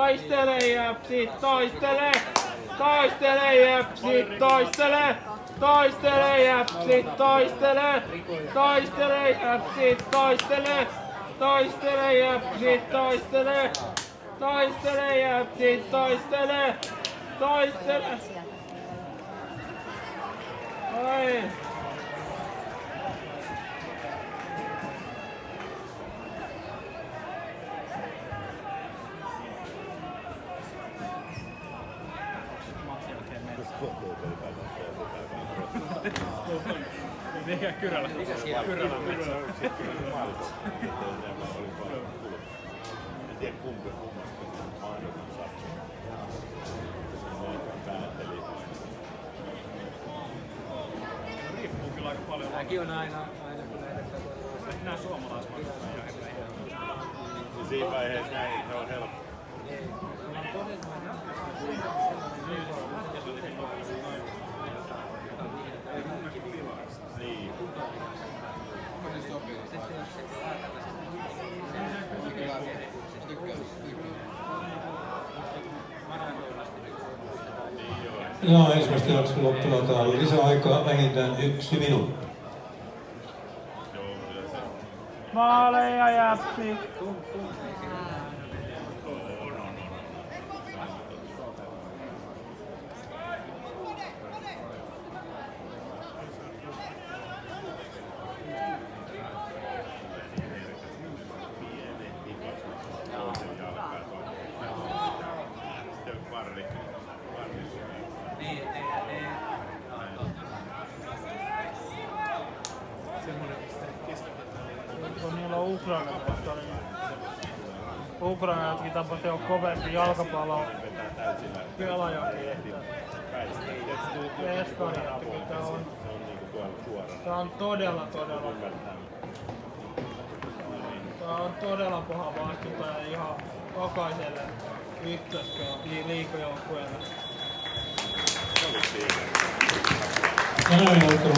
Toistele Jepsi, toistele! Toistele Jepsi, toistele! Toistele Jepsi, toistele! Toistele Jepsi, toistele! Toistele Jepsi, toistele! Toistele Jepsi, toistele! Toistele! Oi! Mikä Kyrölä? Kyrölän metsä. En tiedä kummasta mahdoton sattuu. Päätteli. Riippuu kyllä aika paljon. Nämäkin on aina kun näitä Nää suomalaismaista. Ja siinä vaiheessa näin se on helppo. Niin. No, ensimmäistä jakson loppuna täällä lisäaikaa vähintään 1 minuutti. Maaleja Jepsi! Kun niillä on Ukraina vastaan, niin Ukrainatkin tapas jo kovempi jalkapallo pelajakin. Espanjatkin tää on todella paha vastustaja ihan jokaiselle liigajoukkueelle. Tänään